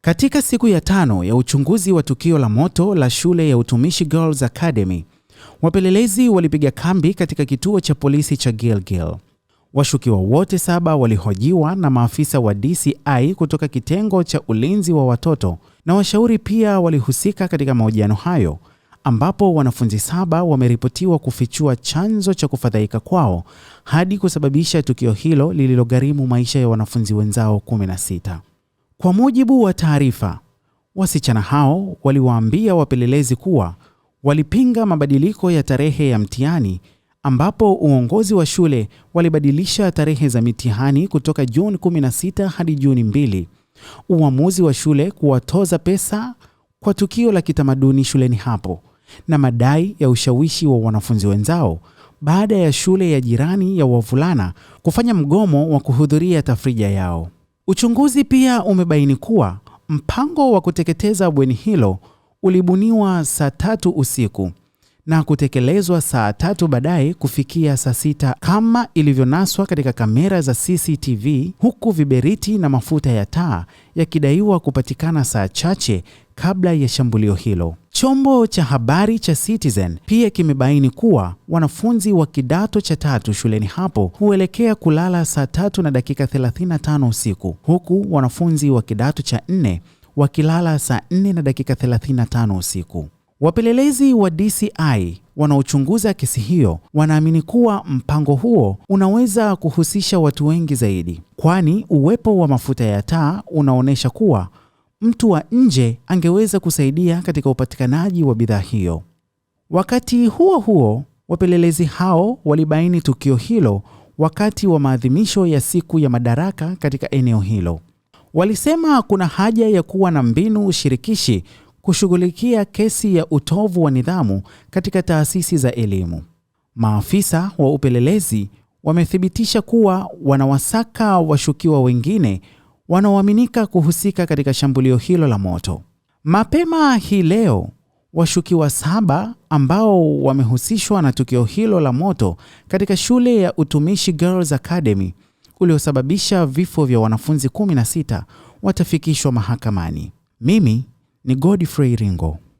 Katika siku ya 5 ya uchunguzi wa tukio la moto la shule ya Utumishi Girls Academy, wapelelezi walipiga kambi katika kituo cha polisi cha Gilgil. Washukiwa wote 7 walihojiwa na maafisa wa DCI kutoka kitengo cha ulinzi wa watoto, na washauri pia walihusika katika mahojiano hayo, ambapo wanafunzi 7 wameripotiwa kufichua chanzo cha kufadhaika kwao hadi kusababisha tukio hilo lililogharimu maisha ya wanafunzi wenzao 16. Kwa mujibu wa taarifa, wasichana hao waliwaambia wapelelezi kuwa walipinga mabadiliko ya tarehe ya mtihani, ambapo uongozi wa shule walibadilisha tarehe za mitihani kutoka Juni 16 hadi Juni 2. Uamuzi wa shule kuwatoza pesa kwa tukio la kitamaduni shuleni hapo, na madai ya ushawishi wa wanafunzi wenzao baada ya shule ya jirani ya wavulana kufanya mgomo wa kuhudhuria tafrija yao. Uchunguzi pia umebaini kuwa mpango wa kuteketeza bweni hilo ulibuniwa saa 3 usiku na kutekelezwa saa 3 baadaye kufikia saa 6 kama ilivyonaswa katika kamera za CCTV, huku viberiti na mafuta ya taa yakidaiwa kupatikana saa chache kabla ya shambulio hilo. Chombo cha habari cha Citizen pia kimebaini kuwa wanafunzi wa kidato cha 3 shuleni hapo huelekea kulala saa 3:35 usiku, huku wanafunzi wa kidato cha 4 wakilala saa 4:35 usiku. Wapelelezi wa DCI wanaochunguza kesi hiyo wanaamini kuwa mpango huo unaweza kuhusisha watu wengi zaidi, kwani uwepo wa mafuta ya taa unaonyesha kuwa mtu wa nje angeweza kusaidia katika upatikanaji wa bidhaa hiyo. Wakati huo huo, wapelelezi hao walibaini tukio hilo wakati wa maadhimisho ya siku ya madaraka katika eneo hilo. Walisema kuna haja ya kuwa na mbinu shirikishi kushughulikia kesi ya utovu wa nidhamu katika taasisi za elimu. Maafisa wa upelelezi wamethibitisha kuwa wanawasaka washukiwa wengine wanaoaminika kuhusika katika shambulio hilo la moto. Mapema hii leo, washukiwa 7 ambao wamehusishwa na tukio hilo la moto katika shule ya Utumishi Girls Academy uliosababisha vifo vya wanafunzi 16 watafikishwa mahakamani. Mimi ni Godfrey Ringo.